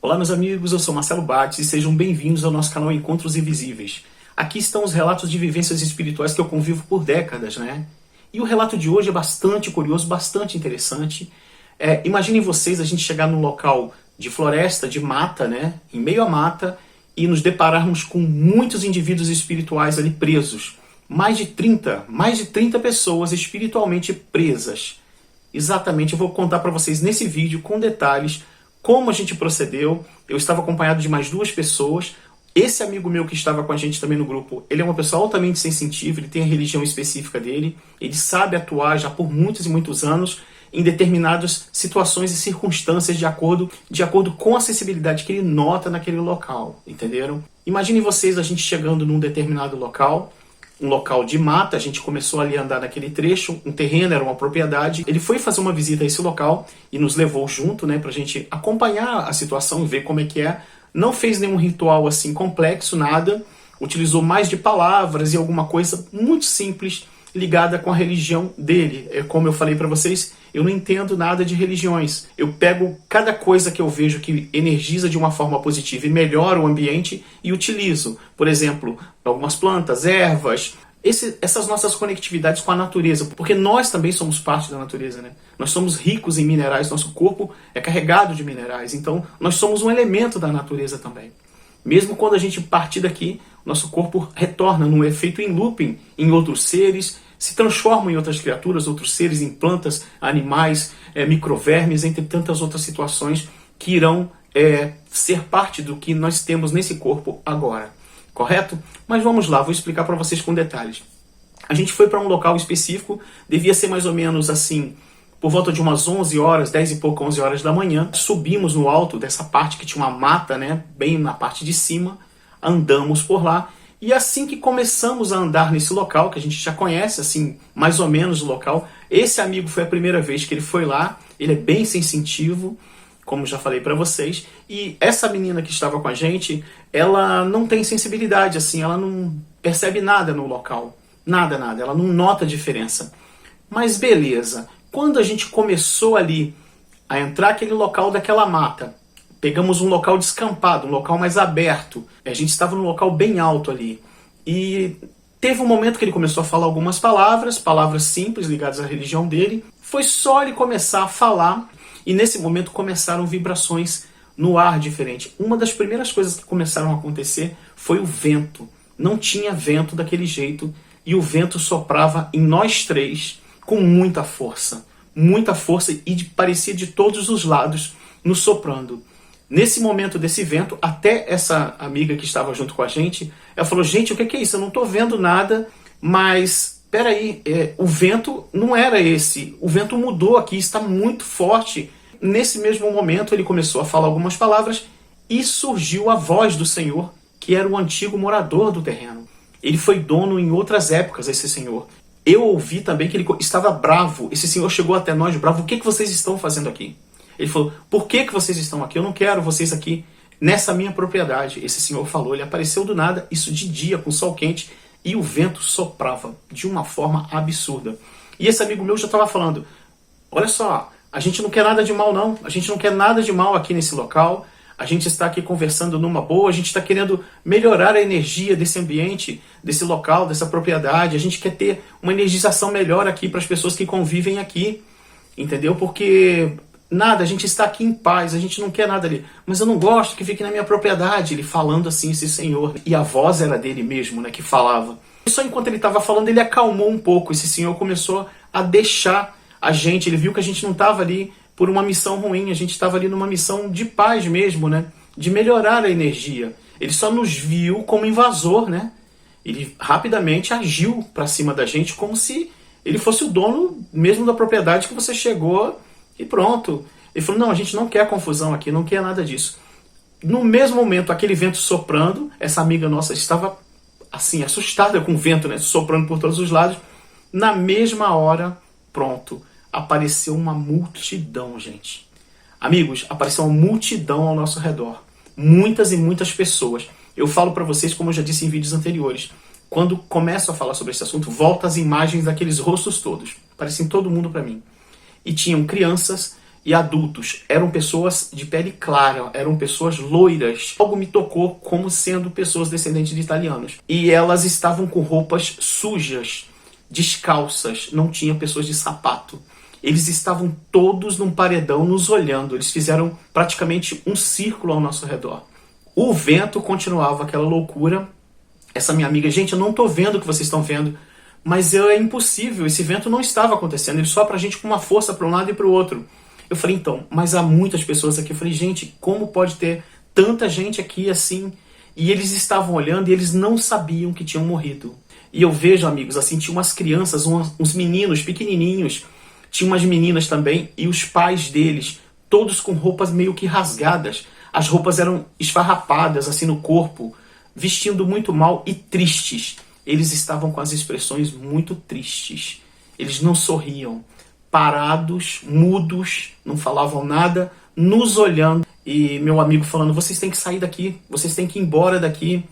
Olá meus amigos, eu sou Marcelo Bates e sejam bem-vindos ao nosso canal Encontros Invisíveis. Aqui estão os relatos de vivências espirituais que eu convivo por décadas, né? E o relato de hoje é bastante curioso, bastante interessante. Imaginem vocês a gente chegar num local de floresta, de mata, né? Em meio à mata, e nos depararmos com muitos indivíduos espirituais ali presos. Mais de 30 pessoas espiritualmente presas. Exatamente, eu vou contar para vocês nesse vídeo com detalhes como a gente procedeu. Eu estava acompanhado de mais 2 pessoas. Esse amigo meu que estava com a gente também no grupo, ele é uma pessoa altamente sensitiva, ele tem a religião específica dele, ele sabe atuar já por muitos e muitos anos em determinadas situações e circunstâncias de acordo com a sensibilidade que ele nota naquele local, entenderam? Imaginem vocês a gente chegando num determinado local, um local de mata, a gente começou ali a andar naquele trecho, um terreno, era uma propriedade. Ele foi fazer uma visita a esse local e nos levou junto, né, pra gente acompanhar a situação e ver como é que é. Não fez nenhum ritual assim complexo, nada. Utilizou mais de palavras e alguma coisa muito simples ligada com a religião dele. Como eu falei pra vocês, eu não entendo nada de religiões. Eu pego cada coisa que eu vejo que energiza de uma forma positiva e melhora o ambiente e utilizo. Por exemplo, algumas plantas, ervas, essas nossas conectividades com a natureza. Porque nós também somos parte da natureza, né? Nós somos ricos em minerais, nosso corpo é carregado de minerais. Então, nós somos um elemento da natureza também. Mesmo quando a gente partir daqui, nosso corpo retorna num efeito em looping em outros seres, se transforma em outras criaturas, outros seres, em plantas, animais, microvermes, entre tantas outras situações que irão ser parte do que nós temos nesse corpo agora. Correto? Mas vamos lá, vou explicar para vocês com detalhes. A gente foi para um local específico, devia ser mais ou menos assim, por volta de umas 11 horas, 10 e pouco, 11 horas da manhã. Subimos no alto dessa parte que tinha uma mata, né, bem na parte de cima, andamos por lá. E assim que começamos a andar nesse local, que a gente já conhece, assim, mais ou menos o local, esse amigo foi a primeira vez que ele foi lá, ele é bem sensitivo, como já falei pra vocês, e essa menina que estava com a gente, ela não tem sensibilidade, assim, ela não percebe nada no local, nada, ela não nota a diferença. Mas beleza, quando a gente começou ali a entrar naquele local daquela mata, pegamos um local descampado, um local mais aberto. A gente estava num local bem alto ali. E teve um momento que ele começou a falar algumas palavras simples ligadas à religião dele. Foi só ele começar a falar e nesse momento começaram vibrações no ar diferente. Uma das primeiras coisas que começaram a acontecer foi o vento. Não tinha vento daquele jeito e o vento soprava em nós 3 com muita força e parecia de todos os lados nos soprando. Nesse momento desse vento, até essa amiga que estava junto com a gente, ela falou, gente, o que é isso? Eu não estou vendo nada, mas peraí, o vento não era esse, o vento mudou aqui, está muito forte. Nesse mesmo momento ele começou a falar algumas palavras e surgiu a voz do Senhor, que era o antigo morador do terreno. Ele foi dono em outras épocas, esse senhor. Eu ouvi também que ele estava bravo, esse senhor chegou até nós bravo, o que vocês estão fazendo aqui? Ele falou, por que vocês estão aqui? Eu não quero vocês aqui nessa minha propriedade. Esse senhor falou, ele apareceu do nada, isso de dia, com sol quente, e o vento soprava de uma forma absurda. E esse amigo meu já estava falando, olha só, a gente não quer nada de mal não, a gente não quer nada de mal aqui nesse local, a gente está aqui conversando numa boa, a gente está querendo melhorar a energia desse ambiente, desse local, dessa propriedade, a gente quer ter uma energização melhor aqui para as pessoas que convivem aqui, entendeu? Porque nada, a gente está aqui em paz, a gente não quer nada ali. Mas eu não gosto que fique na minha propriedade. Ele falando assim, esse senhor. E a voz era dele mesmo, né, que falava. E só enquanto ele estava falando, ele acalmou um pouco. Esse senhor começou a deixar a gente. Ele viu que a gente não estava ali por uma missão ruim. A gente estava ali numa missão de paz mesmo, né? De melhorar a energia. Ele só nos viu como invasor, né? Ele rapidamente agiu para cima da gente como se ele fosse o dono mesmo da propriedade que você chegou. E pronto. Ele falou, não, a gente não quer confusão aqui, não quer nada disso. No mesmo momento, aquele vento soprando, essa amiga nossa estava assim, assustada com o vento, né, soprando por todos os lados. Na mesma hora, pronto, apareceu uma multidão, gente. Amigos, apareceu uma multidão ao nosso redor. Muitas e muitas pessoas. Eu falo para vocês, como eu já disse em vídeos anteriores, quando começo a falar sobre esse assunto, volta as imagens daqueles rostos todos. Parecem todo mundo para mim. E tinham crianças, e adultos. Eram pessoas de pele clara, eram pessoas loiras. Algo me tocou como sendo pessoas descendentes de italianos. E elas estavam com roupas sujas, descalças, não tinha pessoas de sapato. Eles estavam todos num paredão nos olhando. Eles fizeram praticamente um círculo ao nosso redor. O vento continuava aquela loucura. Essa minha amiga, gente, eu não tô vendo o que vocês estão vendo, mas é impossível, esse vento não estava acontecendo, ele sopra a gente com uma força para um lado e para o outro. Eu falei, então, mas há muitas pessoas aqui. Eu falei, gente, como pode ter tanta gente aqui assim? E eles estavam olhando e eles não sabiam que tinham morrido. E eu vejo, amigos, assim, tinha umas crianças, uns meninos pequenininhos, tinha umas meninas também, e os pais deles, todos com roupas meio que rasgadas. As roupas eram esfarrapadas, assim, no corpo, vestindo muito mal e tristes. Eles estavam com as expressões muito tristes. Eles não sorriam, parados, mudos, não falavam nada, nos olhando. E meu amigo falando, vocês têm que sair daqui, vocês têm que ir embora daqui.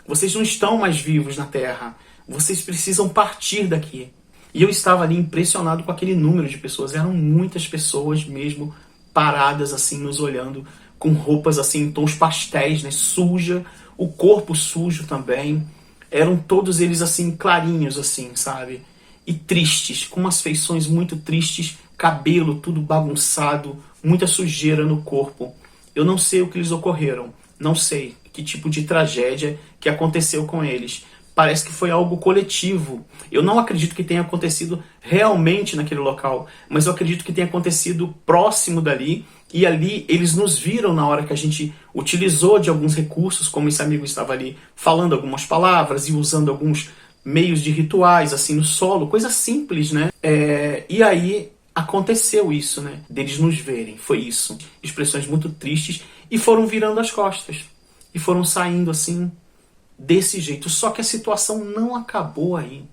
Vocês não estão mais vivos na Terra. Vocês precisam partir daqui. E eu estava ali impressionado com aquele número de pessoas. Eram muitas pessoas mesmo paradas assim, nos olhando, com roupas assim em tons pastéis, né, suja, o corpo sujo também. Eram todos eles assim clarinhos assim, sabe? E tristes, com umas feições muito tristes, cabelo tudo bagunçado, muita sujeira no corpo. Eu não sei o que lhes ocorreram, não sei que tipo de tragédia que aconteceu com eles. Parece que foi algo coletivo. Eu não acredito que tenha acontecido realmente naquele local, mas eu acredito que tenha acontecido próximo dali, e ali eles nos viram na hora que a gente utilizou de alguns recursos, como esse amigo estava ali falando algumas palavras e usando alguns meios de rituais, assim, no solo, coisa simples, né? E aí aconteceu isso, né? Deles nos verem, foi isso. Expressões muito tristes, e foram virando as costas. E foram saindo, assim, desse jeito. Só que a situação não acabou aí.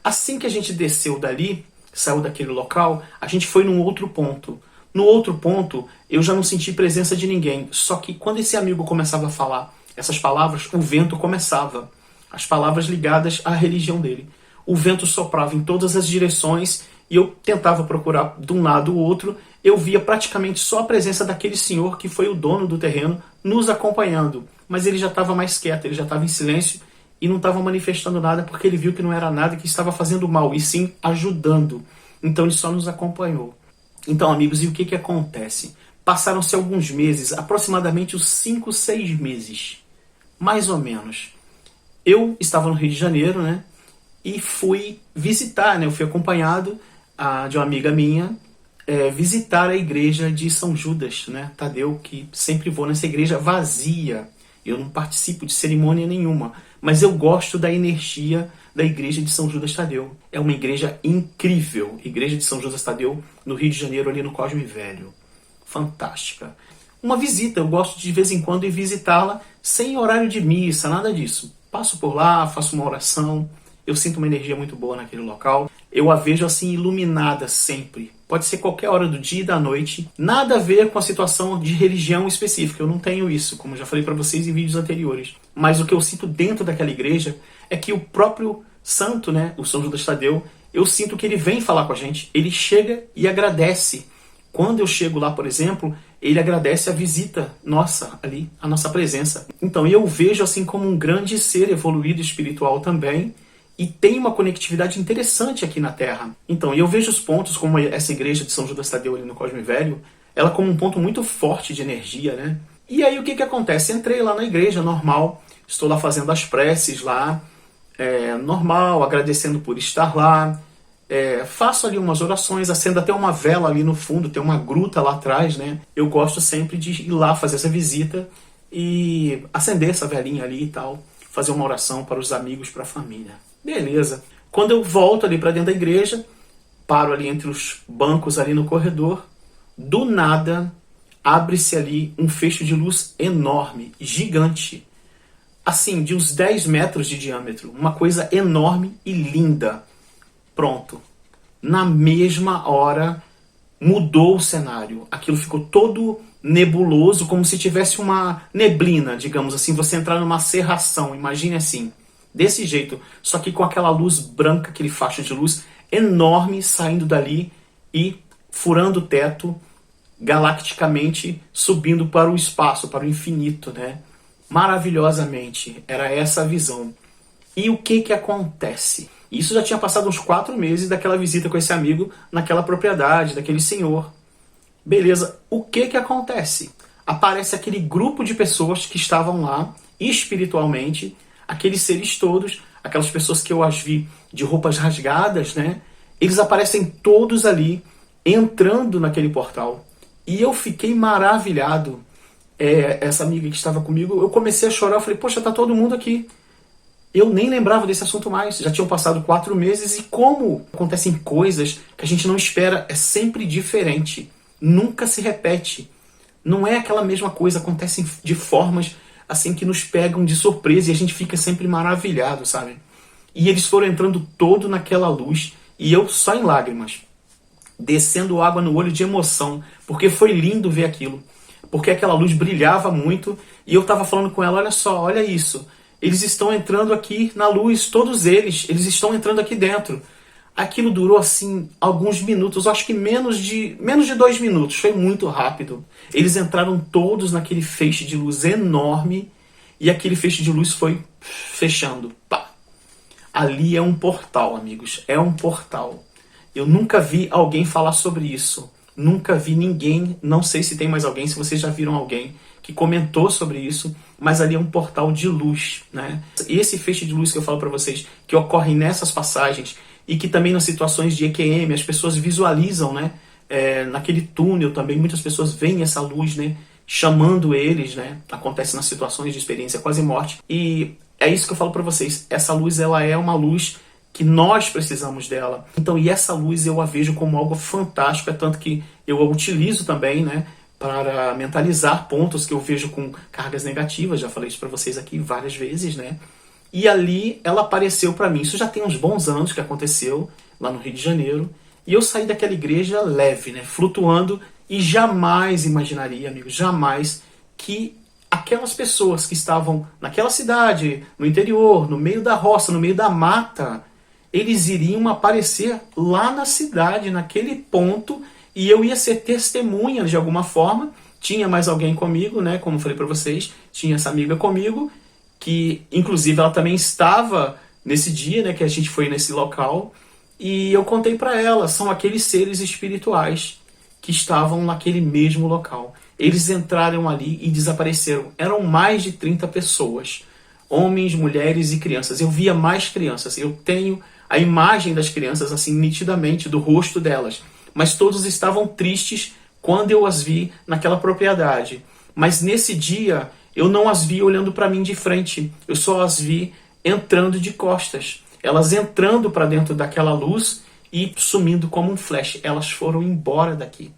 Assim que a gente desceu dali, saiu daquele local, a gente foi num outro ponto. No outro ponto, eu já não senti presença de ninguém. Só que quando esse amigo começava a falar essas palavras, o vento começava. As palavras ligadas à religião dele. O vento soprava em todas as direções e eu tentava procurar de um lado ou outro. Eu via praticamente só a presença daquele senhor que foi o dono do terreno nos acompanhando. Mas ele já estava mais quieto, ele já estava em silêncio e não estava manifestando nada, porque ele viu que não era nada que estava fazendo mal, e sim ajudando. Então ele só nos acompanhou. Então, amigos, e o que acontece? Passaram-se alguns meses, aproximadamente uns 5, 6 meses, mais ou menos. Eu estava no Rio de Janeiro, né? E fui visitar, né? Eu fui acompanhado de uma amiga minha, visitar a igreja de São Judas, né? Tadeu, que sempre vou nessa igreja vazia. Eu não participo de cerimônia nenhuma, mas eu gosto da energia da igreja de São Judas Tadeu. É uma igreja incrível, igreja de São Judas Tadeu, no Rio de Janeiro, ali no Cosme Velho. Fantástica. Uma visita, eu gosto de vez em quando ir visitá-la sem horário de missa, nada disso. Passo por lá, faço uma oração, eu sinto uma energia muito boa naquele local. Eu a vejo assim iluminada sempre. Pode ser qualquer hora do dia e da noite. Nada a ver com a situação de religião específica. Eu não tenho isso, como já falei para vocês em vídeos anteriores. Mas o que eu sinto dentro daquela igreja é que o próprio santo, né, o São Judas Tadeu, eu sinto que ele vem falar com a gente. Ele chega e agradece. Quando eu chego lá, por exemplo, ele agradece a visita nossa ali, a nossa presença. Então eu vejo assim como um grande ser evoluído espiritual também, e tem uma conectividade interessante aqui na Terra. Então, eu vejo os pontos, como essa igreja de São Judas Tadeu ali no Cosme Velho, ela como um ponto muito forte de energia, né? E aí o que acontece? Entrei lá na igreja, normal, estou lá fazendo as preces lá, normal, agradecendo por estar lá, faço ali umas orações, acendo até uma vela ali no fundo, tem uma gruta lá atrás, né? Eu gosto sempre de ir lá fazer essa visita e acender essa velinha ali e tal, fazer uma oração para os amigos, para a família. Beleza. Quando eu volto ali para dentro da igreja, paro ali entre os bancos ali no corredor, do nada abre-se ali um feixe de luz enorme, gigante, assim, de uns 10 metros de diâmetro, uma coisa enorme e linda. Pronto. Na mesma hora mudou o cenário. Aquilo ficou todo nebuloso, como se tivesse uma neblina, digamos assim, você entrar numa cerração, imagine assim. Desse jeito, só que com aquela luz branca, aquele faixa de luz enorme saindo dali e furando o teto, galacticamente subindo para o espaço, para o infinito, né? Maravilhosamente, era essa a visão. E o que acontece? Isso já tinha passado uns 4 meses daquela visita com esse amigo naquela propriedade, daquele senhor. Beleza, o que acontece? Aparece aquele grupo de pessoas que estavam lá espiritualmente, aqueles seres todos, aquelas pessoas que eu as vi de roupas rasgadas, né? Eles aparecem todos ali, entrando naquele portal. E eu fiquei maravilhado. Essa amiga que estava comigo, eu comecei a chorar, eu falei, poxa, tá todo mundo aqui. Eu nem lembrava desse assunto mais, já tinham passado 4 meses e como acontecem coisas que a gente não espera, é sempre diferente, nunca se repete. Não é aquela mesma coisa, acontecem de formas assim que nos pegam de surpresa e a gente fica sempre maravilhado, sabe? E eles foram entrando todo naquela luz e eu só em lágrimas, descendo água no olho de emoção, porque foi lindo ver aquilo, porque aquela luz brilhava muito e eu estava falando com ela, olha só, olha isso. Eles estão entrando aqui na luz, todos eles estão entrando aqui dentro. Aquilo durou assim alguns minutos, acho que menos de 2 minutos, foi muito rápido. Eles entraram todos naquele feixe de luz enorme e aquele feixe de luz foi fechando. Pá. Ali é um portal, amigos, é um portal. Eu nunca vi alguém falar sobre isso, nunca vi ninguém, não sei se tem mais alguém, se vocês já viram alguém que comentou sobre isso, mas ali é um portal de luz, né? Esse feixe de luz que eu falo para vocês, que ocorre nessas passagens e que também nas situações de EQM as pessoas visualizam, né? Naquele túnel também muitas pessoas veem essa luz, né? Chamando eles, né? Acontece nas situações de experiência quase morte e é isso que eu falo para vocês. Essa luz ela é uma luz que nós precisamos dela. Então, e essa luz eu a vejo como algo fantástico, é tanto que eu a utilizo também, né? Para mentalizar pontos que eu vejo com cargas negativas, já falei isso para vocês aqui várias vezes, né? E ali ela apareceu para mim, isso já tem uns bons anos que aconteceu, lá no Rio de Janeiro, e eu saí daquela igreja leve, né? Flutuando, e jamais imaginaria, amigos, jamais, que aquelas pessoas que estavam naquela cidade, no interior, no meio da roça, no meio da mata, eles iriam aparecer lá na cidade, naquele ponto, e eu ia ser testemunha de alguma forma. Tinha mais alguém comigo, né? Como eu falei para vocês, tinha essa amiga comigo, que inclusive ela também estava nesse dia, né? Que a gente foi nesse local. E eu contei para ela, são aqueles seres espirituais que estavam naquele mesmo local. Eles entraram ali e desapareceram. Eram mais de 30 pessoas. Homens, mulheres e crianças. Eu via mais crianças. Eu tenho a imagem das crianças assim nitidamente, do rosto delas. Mas todos estavam tristes quando eu as vi naquela propriedade. Mas nesse dia, eu não as vi olhando para mim de frente, eu só as vi entrando de costas. Elas entrando para dentro daquela luz e sumindo como um flash. Elas foram embora daqui.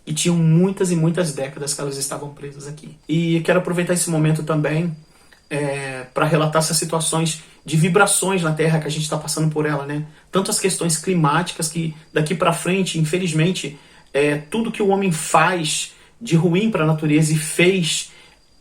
E tinham muitas e muitas décadas que elas estavam presas aqui. E quero aproveitar esse momento também para relatar essas situações de vibrações na Terra que a gente está passando por ela, né? Tanto as questões climáticas que daqui para frente, infelizmente, tudo que o homem faz de ruim para a natureza e fez,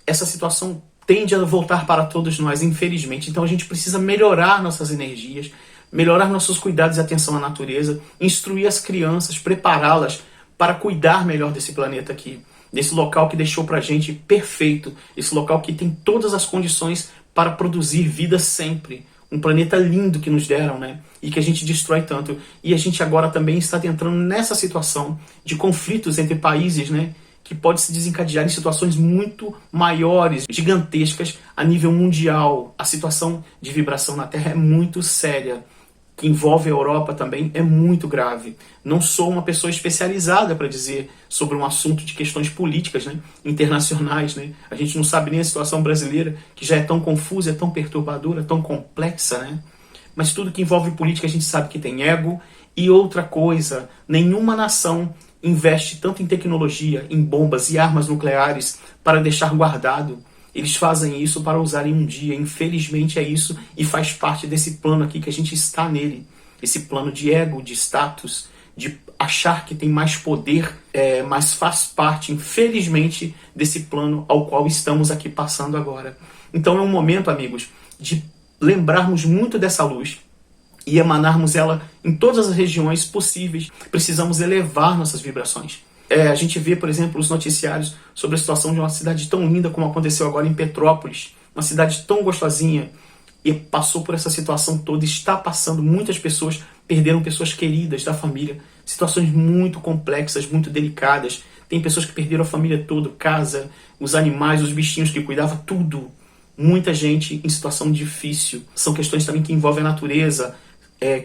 essa situação tende a voltar para todos nós, infelizmente. Então a gente precisa melhorar nossas energias, melhorar nossos cuidados e atenção à natureza, instruir as crianças, prepará-las para cuidar melhor desse planeta aqui, desse local que deixou pra gente perfeito, esse local que tem todas as condições para produzir vida sempre. Um planeta lindo que nos deram, né? E que a gente destrói tanto. E a gente agora também está entrando nessa situação de conflitos entre países, né? Que pode se desencadear em situações muito maiores, gigantescas a nível mundial. A situação de vibração na Terra é muito séria, que envolve a Europa também, é muito grave. Não sou uma pessoa especializada para dizer sobre um assunto de questões políticas, né, internacionais. Né? A gente não sabe nem a situação brasileira, que já é tão confusa, é tão perturbadora, tão complexa. Né? Mas tudo que envolve política a gente sabe que tem ego. E outra coisa, nenhuma nação investe tanto em tecnologia, em bombas e armas nucleares para deixar guardado. Eles fazem isso para usarem um dia. Infelizmente é isso e faz parte desse plano aqui que a gente está nele. Esse plano de ego, de status, de achar que tem mais poder, mas faz parte, infelizmente, desse plano ao qual estamos aqui passando agora. Então é um momento, amigos, de lembrarmos muito dessa luz e emanarmos ela em todas as regiões possíveis. Precisamos elevar nossas vibrações. A gente vê, por exemplo, os noticiários sobre a situação de uma cidade tão linda como aconteceu agora em Petrópolis, uma cidade tão gostosinha, e passou por essa situação toda, está passando, muitas pessoas perderam pessoas queridas da família, situações muito complexas, muito delicadas. Tem pessoas que perderam a família toda, casa, os animais, os bichinhos que cuidava, tudo. Muita gente em situação difícil. São questões também que envolvem a natureza,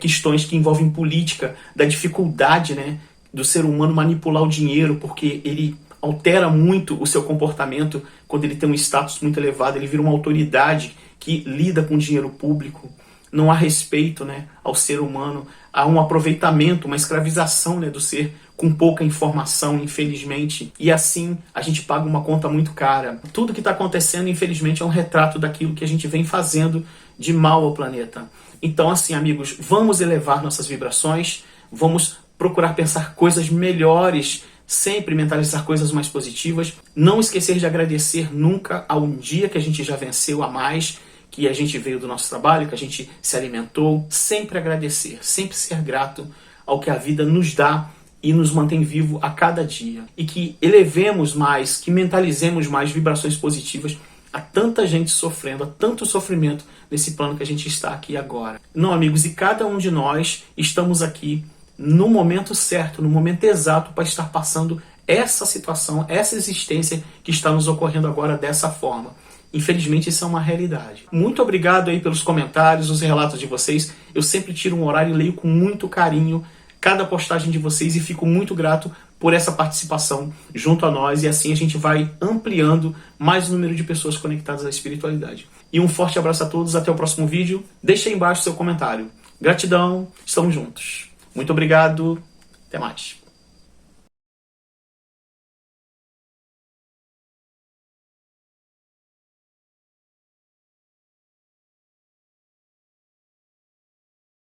questões que envolvem política, da dificuldade, né, do ser humano manipular o dinheiro, porque ele altera muito o seu comportamento quando ele tem um status muito elevado, ele vira uma autoridade que lida com dinheiro público. Não há respeito, né, ao ser humano, há um aproveitamento, uma escravização, né, do ser com pouca informação, infelizmente, e assim a gente paga uma conta muito cara. Tudo que está acontecendo, infelizmente, é um retrato daquilo que a gente vem fazendo de mal ao planeta. Então, assim, amigos, vamos elevar nossas vibrações, vamos procurar pensar coisas melhores, sempre mentalizar coisas mais positivas, não esquecer de agradecer nunca a um dia que a gente já venceu a mais, que a gente veio do nosso trabalho, que a gente se alimentou, sempre agradecer, sempre ser grato ao que a vida nos dá e nos mantém vivo a cada dia. E que elevemos mais, que mentalizemos mais vibrações positivas a tanta gente sofrendo, a tanto sofrimento nesse plano que a gente está aqui agora. Não, amigos, e cada um de nós estamos aqui no momento certo, no momento exato para estar passando essa situação, essa existência que está nos ocorrendo agora dessa forma. Infelizmente, isso é uma realidade. Muito obrigado aí pelos comentários, os relatos de vocês. Eu sempre tiro um horário e leio com muito carinho cada postagem de vocês e fico muito grato por essa participação junto a nós, e assim a gente vai ampliando mais o número de pessoas conectadas à espiritualidade. E um forte abraço a todos, até o próximo vídeo. Deixe aí embaixo seu comentário. Gratidão, estamos juntos. Muito obrigado, até mais.